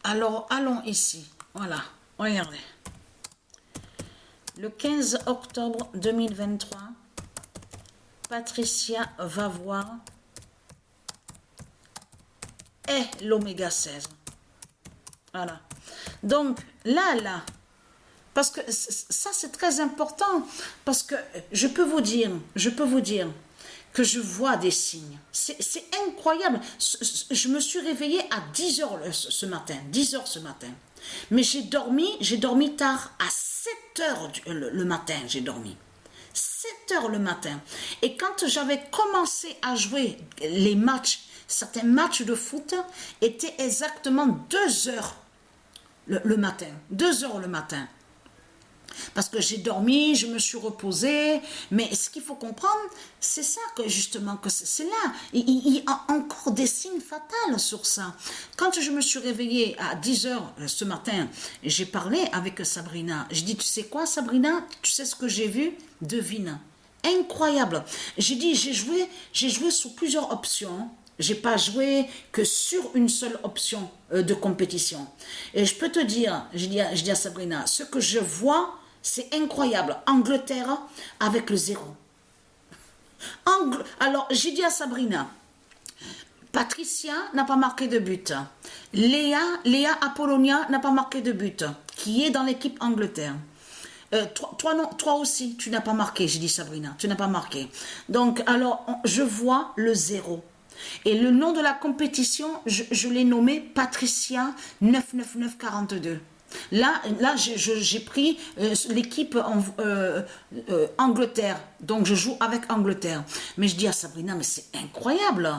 Alors, allons ici. Voilà, regardez. Le 15 octobre 2023, Patricia va voir et l'oméga 16. Voilà. Donc, là, parce que ça, c'est très important, parce que je peux vous dire que je vois des signes. C'est incroyable. Je me suis réveillée à 10 heures ce matin, 10 heures ce matin. Mais j'ai dormi tard, à 7 heures le matin, j'ai dormi. 7 heures le matin. Et quand j'avais commencé à jouer les matchs, certains matchs de foot étaient exactement 2 heures le matin. 2 heures le matin. Parce que j'ai dormi, je me suis reposée, mais ce qu'il faut comprendre, c'est ça que justement, que c'est là, il y a encore des signes fatals sur ça. Quand je me suis réveillée à 10 heures ce matin, j'ai parlé avec Sabrina, je dis, tu sais quoi Sabrina, tu sais ce que j'ai vu? Devine. Incroyable. J'ai dit, j'ai joué sur plusieurs options. J'ai pas joué que sur une seule option de compétition. Et je peux te dire, je dis à Sabrina, ce que je vois, c'est incroyable. Angleterre avec le 0. Alors, j'ai dit à Sabrina, Patricia n'a pas marqué de but. Léa Apollonia n'a pas marqué de but, qui est dans l'équipe Angleterre. Toi aussi, tu n'as pas marqué, j'ai dit Sabrina, tu n'as pas marqué. Donc, alors, je vois le 0. Et le nom de la compétition, je l'ai nommé Patricia 99942. Là j'ai pris l'équipe Angleterre. Donc, je joue avec Angleterre. Mais je dis à Sabrina, mais c'est incroyable.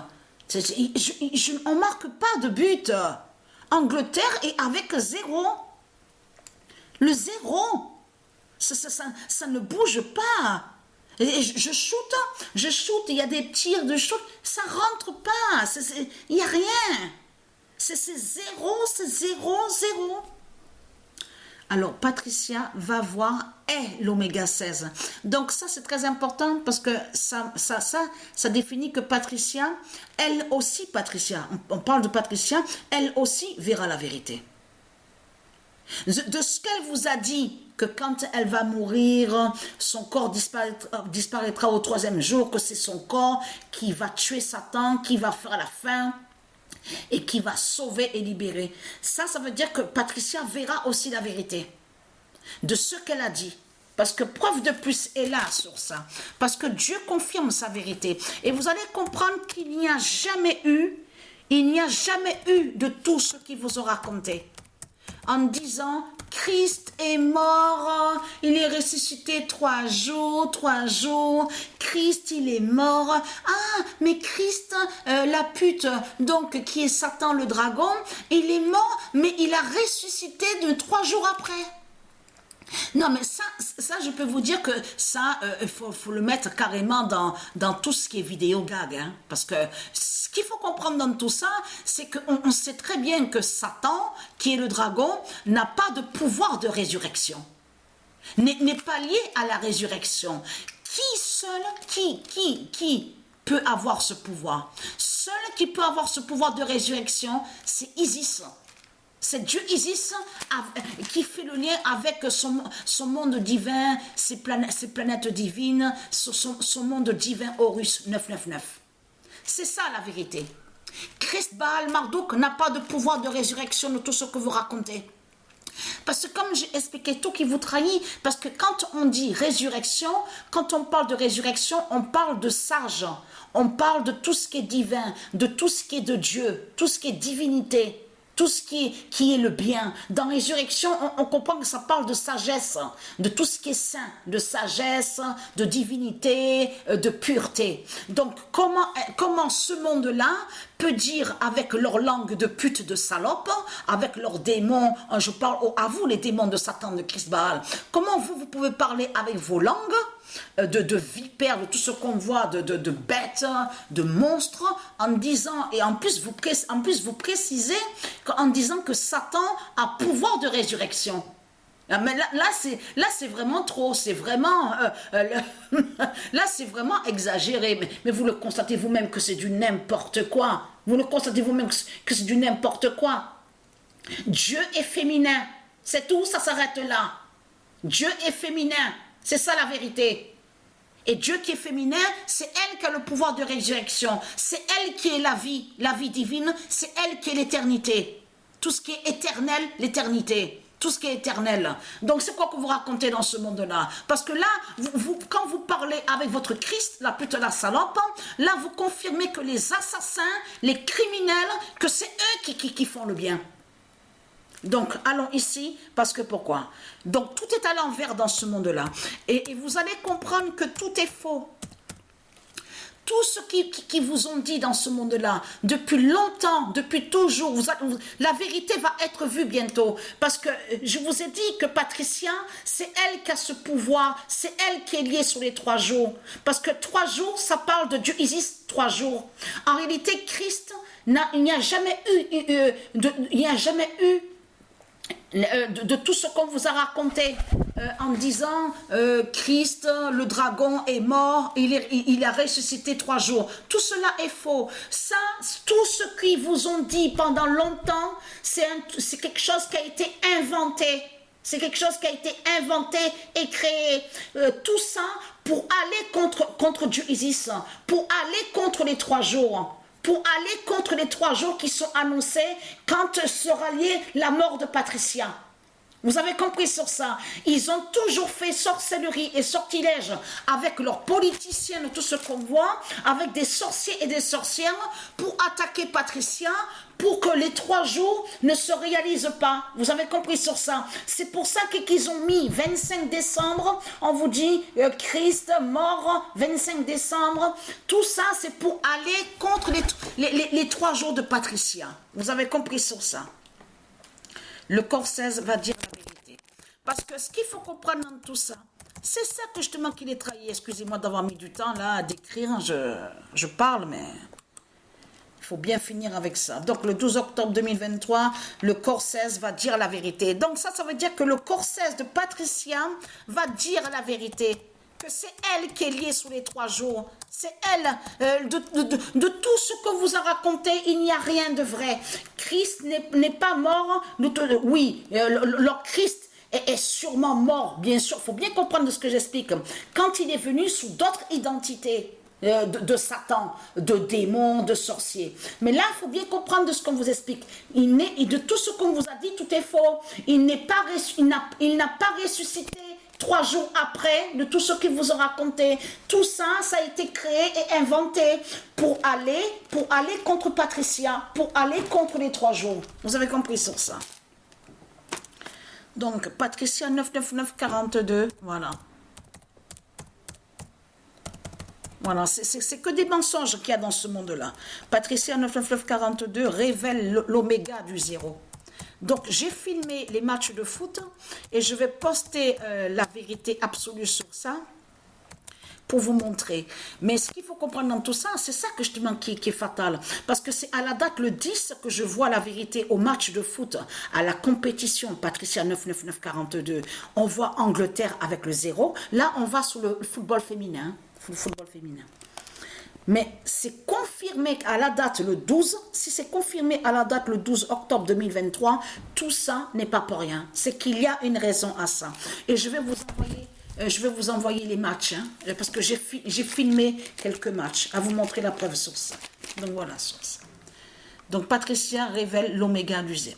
On ne marque pas de but. Angleterre est avec 0. Le 0. Ça ne bouge pas. Et je shoot, il y a des tirs de shoot, ça rentre pas, il n'y a rien. C'est 0, c'est 0, 0. Alors, Patricia va voir l'oméga 16. Donc, ça, c'est très important parce que ça définit que Patricia, elle aussi, on parle de Patricia, elle aussi verra la vérité. De ce qu'elle vous a dit, que quand elle va mourir, son corps disparaîtra au 3e jour, que c'est son corps qui va tuer Satan, qui va faire la fin et qui va sauver et libérer. Ça veut dire que Patricia verra aussi la vérité de ce qu'elle a dit. Parce que preuve de plus est là sur ça. Parce que Dieu confirme sa vérité. Et vous allez comprendre qu'il n'y a jamais eu de tout ce qu'il vous aura raconté. En disant, Christ est mort, il est ressuscité 3 jours, Christ il est mort. Ah, mais Christ, la pute, donc qui est Satan le dragon, il est mort, mais il a ressuscité 3 jours après. Non, mais ça, je peux vous dire que ça, il faut le mettre carrément dans tout ce qui est vidéo gag, hein, parce que ce qu'il faut comprendre dans tout ça, c'est qu'on sait très bien que Satan, qui est le dragon, n'a pas de pouvoir de résurrection, n'est pas lié à la résurrection. Qui peut avoir ce pouvoir? Seul qui peut avoir ce pouvoir de résurrection, c'est Isis. C'est Dieu Isis qui fait le lien avec son monde divin, ses planètes divines, son monde divin Horus 999. C'est ça la vérité. Christ Baal Marduk n'a pas de pouvoir de résurrection de tout ce que vous racontez. Parce que comme j'ai expliqué, tout qui vous trahit, parce que quand on dit résurrection, quand on parle de résurrection, on parle de sage, on parle de tout ce qui est divin, de tout ce qui est de Dieu, tout ce qui est divinité. Tout ce qui est le bien. Dans résurrection, on comprend que ça parle de sagesse, de tout ce qui est saint, de sagesse, de divinité, de pureté. Donc, comment ce monde-là peut dire avec leur langue de pute, de salope, avec leurs démons, je parle à vous, les démons de Satan, de Christ Baal, comment vous pouvez parler avec vos langues de vipères, de tout ce qu'on voit, de bêtes, de monstres, en disant, et en plus vous précisez, en disant que Satan a pouvoir de résurrection. Mais là c'est vraiment trop, c'est vraiment, là c'est vraiment exagéré, mais vous le constatez vous-même que c'est du n'importe quoi. Vous le constatez vous-même que c'est du n'importe quoi. Dieu est féminin. C'est tout, ça s'arrête là. Dieu est féminin. C'est ça la vérité. Et Dieu qui est féminin, c'est elle qui a le pouvoir de résurrection. C'est elle qui est la vie divine. C'est elle qui est l'éternité. Tout ce qui est éternel, l'éternité. Tout ce qui est éternel. Donc c'est quoi que vous racontez dans ce monde-là? Parce que là, quand vous parlez avec votre Christ, la pute, la salope, là vous confirmez que les assassins, les criminels, que c'est eux qui font le bien. Donc, allons ici, parce que pourquoi? Donc, tout est à l'envers dans ce monde-là. Et vous allez comprendre que tout est faux. Tout ce qui vous ont dit dans ce monde-là, depuis longtemps, depuis toujours, la vérité va être vue bientôt. Parce que je vous ai dit que Patricia, c'est elle qui a ce pouvoir, c'est elle qui est liée sur les 3 jours. Parce que 3 jours, ça parle de Dieu existe 3 jours. En réalité, Christ, il n'y a jamais eu de tout ce qu'on vous a raconté en disant Christ, le dragon est mort, il a ressuscité 3 jours. Tout cela est faux. Ça, tout ce qu'ils vous ont dit pendant longtemps, c'est quelque chose qui a été inventé. C'est quelque chose qui a été inventé et créé. Tout ça pour aller contre Dieu Isis, pour aller contre les 3 jours. Pour aller contre les 3 jours qui sont annoncés quand sera liée la mort de Patricia. Vous avez compris sur ça? Ils ont toujours fait sorcellerie et sortilège avec leurs politiciens, tout ce qu'on voit, avec des sorciers et des sorcières pour attaquer Patricia, pour que les 3 jours ne se réalisent pas. Vous avez compris sur ça? C'est pour ça qu'ils ont mis 25 décembre, on vous dit Christ mort, 25 décembre. Tout ça, c'est pour aller contre les 3 jours de Patricia. Vous avez compris sur ça? Le corps 16 va dire la vérité. Parce que ce qu'il faut comprendre dans tout ça, c'est ça que justement qu'il est trahi. Excusez-moi d'avoir mis du temps là à décrire. Je parle, mais il faut bien finir avec ça. Donc le 12 octobre 2023, le corps 16 va dire la vérité. Donc ça veut dire que le corps 16 de Patricia va dire la vérité. Que c'est elle qui est liée sous les 3 jours. C'est elle. De tout ce que vous a raconté, il n'y a rien de vrai. Christ n'est pas mort. Oui, leur Christ est sûrement mort, bien sûr. Il faut bien comprendre ce que j'explique. Quand il est venu sous d'autres identités, de Satan, de démons, de sorciers. Mais là, il faut bien comprendre de ce qu'on vous explique. De tout ce qu'on vous a dit, tout est faux. Il n'a pas ressuscité 3 jours après de tout ce qu'il vous a raconté. Tout ça, ça a été créé et inventé pour aller contre Patricia, pour aller contre les 3 jours. Vous avez compris sur ça? Donc, Patricia 99942, voilà. Voilà, c'est que des mensonges qu'il y a dans ce monde-là. Patricia 99942 révèle l'oméga du 0. Donc, j'ai filmé les matchs de foot et je vais poster la vérité absolue sur ça pour vous montrer. Mais ce qu'il faut comprendre dans tout ça, c'est ça que justement qui est fatal. Parce que c'est à la date le 10 que je vois la vérité au match de foot, à la compétition Patricia 99942. On voit Angleterre avec le 0. Là, on va sur le football féminin. Mais c'est confirmé à la date le 12, si c'est confirmé à la date le 12 octobre 2023, tout ça n'est pas pour rien. C'est qu'il y a une raison à ça. Et je vais vous envoyer les matchs, hein, parce que j'ai filmé quelques matchs, à vous montrer la preuve sur ça. Donc voilà, sur ça. Donc Patricia révèle l'oméga du 0.